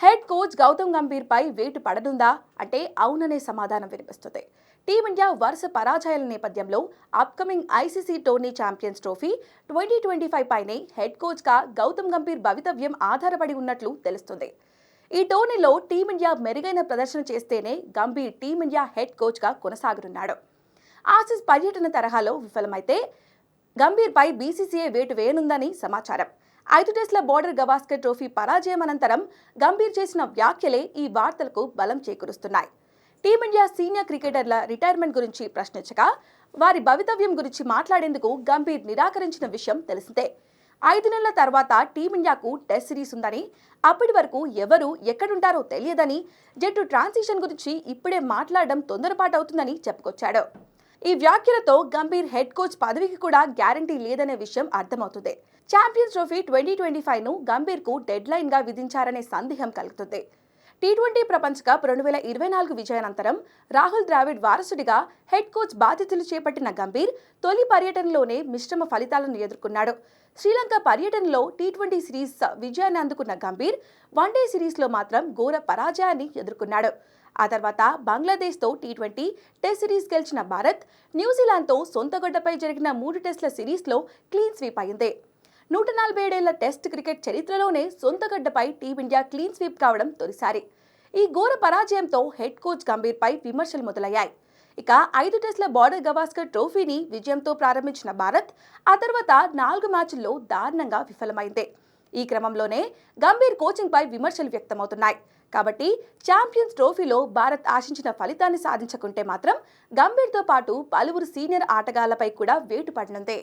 Head coach Gautam Gambhir పై వేటు పడనుందా అంటే అవుననే సమాధానం వినిపిస్తుంది. టీమిండియా వరుస పరాజయాల నేపథ్యంలో upcoming ICC tourney champions trophy 2025 పైనే హెడ్ కోచ్ గా గౌతమ్ గంభీర్ భవితవ్యం ఆధారపడి ఉన్నట్లు తెలుస్తుంది. ఈ టోర్నీలో టీమిండియా మెరుగైన ప్రదర్శన చేస్తేనే గంభీర్ టీమిండియా హెడ్ కోచ్ గా కొనసాగనున్నాడు. ఆసీస్ పర్యటన తరహాలో విఫలమైతే గంభీర్ పై బీసీసీఐ వేటు వేయనుందని సమాచారం. 5 టెస్టుల బోర్డర్ గవాస్కర్ ట్రోఫీ పరాజయం అనంతరం గంభీర్ చేసిన వ్యాఖ్యలే ఈ వార్తలకు బలం చేకూరుస్తున్నాయి. టీమిండియా సీనియర్ క్రికెటర్ల రిటైర్మెంట్ గురించి ప్రశ్నించగా వారి భవితవ్యం గురించి మాట్లాడేందుకు గంభీర్ నిరాకరించిన విషయం తెలిసిందే. 5 నెలల తర్వాత టీమిండియాకు టెస్ట్ సిరీస్ ఉందని, అప్పటి వరకు ఎవరు ఎక్కడుంటారో తెలియదని, జట్టు ట్రాన్సిషన్ గురించి ఇప్పుడే మాట్లాడడం తొందరపాటు అవుతుందని చెప్పుకొచ్చాడు. ఈ వ్యాఖ్యలతో గంభీర్ హెడ్ కోచ్ పదవికి కూడా గ్యారంటీ లేదనే విషయం అర్థమవుతుంది. ఛాంపియన్స్ ట్రోఫీ 2025ను గంభీర్కు డెడ్ లైన్ గా విధించారనే సందేహం కలుగుతుంది. టీ20 ప్రపంచ కప్ 2024 విజయానంతరం రాహుల్ ద్రావిడ్ వారసుడిగా హెడ్ కోచ్ బాధ్యతలు చేపట్టిన గంభీర్ తొలి పర్యటనలోనే మిశ్రమ ఫలితాలను ఎదుర్కొన్నాడు. శ్రీలంక పర్యటనలో టీ20 సిరీస్ విజయాన్ని అందుకున్న గంభీర్ వన్డే సిరీస్లో మాత్రం ఘోర పరాజయాన్ని ఎదుర్కొన్నాడు. ఆ తర్వాత బంగ్లాదేశ్తో టీ20 టెస్ట్ సిరీస్ గెలిచిన భారత్ న్యూజిలాండ్తో సొంత గడ్డపై జరిగిన 3 టెస్టుల సిరీస్లో క్లీన్ స్వీప్ అయింది. 147 ఏళ్ల టెస్ట్ క్రికెట్ చరిత్రలోనే సొంత గడ్డపై టీమిండియా క్లీన్ స్వీప్ కావడం తొలిసారి. ఈ ఘోర పరాజయంతో హెడ్ కోచ్ గంభీర్ పై విమర్శలు మొదలయ్యాయి. ఇక 5 టెస్టుల బోర్డర్ గవాస్కర్ ట్రోఫీని విజయంతో ప్రారంభించిన భారత్ ఆ తర్వాత 4 మ్యాచ్ల్లో దారుణంగా విఫలమైంది. ఈ క్రమంలోనే గంభీర్ కోచింగ్ పై విమర్శలు వ్యక్తమవుతున్నాయి. కాబట్టి ఛాంపియన్స్ ట్రోఫీలో భారత్ ఆశించిన ఫలితాన్ని సాధించకుంటే మాత్రం గంభీర్తో పాటు పలువురు సీనియర్ ఆటగాళ్లపై కూడా వేటు పడనుంది.